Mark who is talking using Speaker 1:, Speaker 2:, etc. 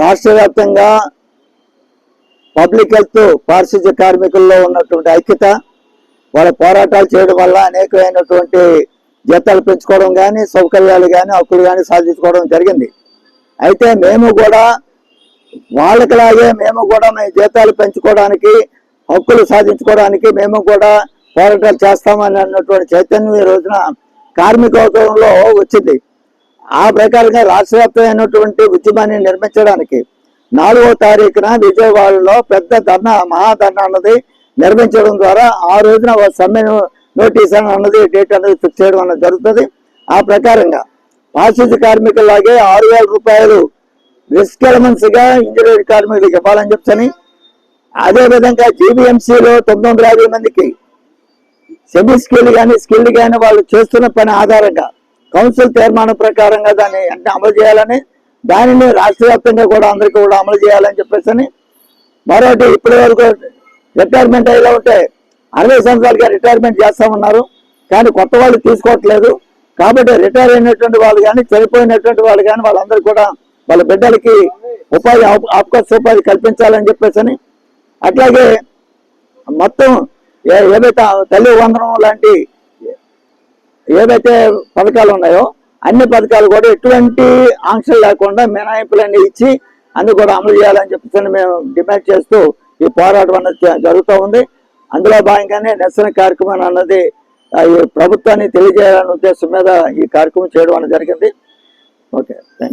Speaker 1: రాష్ట్ర వ్యాప్తంగా public health పారిశుద్ధ్య కార్మికుల్లో ఉన్నటువంటి ఐక్యత, వాళ్ళ పోరాటాలు చేయడం వల్ల అనేకమైనటువంటి జీతాలు పెంచుకోవడం కానీ, సౌకర్యాలు కానీ, హక్కులు కానీ సాధించుకోవడం జరిగింది. అయితే మేము కూడా వాళ్ళకిలాగే మేము కూడా మీ జీతాలు పెంచుకోవడానికి, హక్కులు సాధించుకోవడానికి మేము కూడా పోరాటాలు చేస్తామని అన్నటువంటి చైతన్యం ఈ రోజున కార్మిక వర్గంలో వచ్చింది. ఆ ప్రకారంగా రాష్ట్ర వ్యాప్తమైనటువంటి ఉద్యమాన్ని నిర్మించడానికి 4వ తారీఖున విజయవాడలో పెద్ద ధర్నా, మహాధర్నా అన్నది నిర్మించడం ద్వారా ఆ రోజున సమ్మె నోటీస్ అన్నది డేట్ అనేది ఫిక్స్ చేయడం అన్నది జరుగుతుంది. ఆ ప్రకారంగా పారిశుద్ధ్య కార్మికులాగే 6,000 రూపాయలు రిస్క్ ఎలమెంట్స్ గా ఇంజనీరింగ్ కార్మికులకు ఇవ్వాలని చెప్పని, అదేవిధంగా జీబీఎంసీలో 950 మందికి సెమీ స్కిల్ కానీ స్కిల్డ్ కానీ వాళ్ళు చేస్తున్న పని ఆధారంగా కౌన్సిల్ తీర్మానం ప్రకారంగా దాన్ని అంటే అమలు చేయాలని, దానిని రాష్ట్ర వ్యాప్తంగా కూడా అందరికీ కూడా అమలు చేయాలని చెప్పేసి, మరొకటి ఇప్పటి వరకు రిటైర్మెంట్ అయ్యేలా ఉంటే 60 సంవత్సరాలుగా రిటైర్మెంట్ చేస్తామన్నారు, కానీ కొత్త వాళ్ళు తీసుకోవట్లేదు. కాబట్టి రిటైర్ అయినటువంటి వాళ్ళు కానీ, చనిపోయినటువంటి వాళ్ళు కానీ వాళ్ళందరూ కూడా వాళ్ళ బిడ్డలకి ఉపాధి, అవకాశ ఉపాధి కల్పించాలని చెప్పేసి, అట్లాగే మొత్తం ఏవైతే తల్లి వందనం లాంటి ఏవైతే పథకాలు ఉన్నాయో అన్ని పథకాలు కూడా ఎటువంటి ఆంక్షలు లేకుండా మినహాయింపులన్నీ ఇచ్చి అన్ని కూడా అమలు చేయాలని చెప్పేసి మేము డిమాండ్ చేస్తూ ఈ పోరాటం అన్నది జరుగుతూ ఉంది. అందులో భాగంగానే నిరసన కార్యక్రమం అన్నది ఈ ప్రభుత్వాన్ని తెలియజేయాలనే ఉద్దేశం మీద ఈ కార్యక్రమం చేయడం అనేది జరిగింది. Okay, thank you.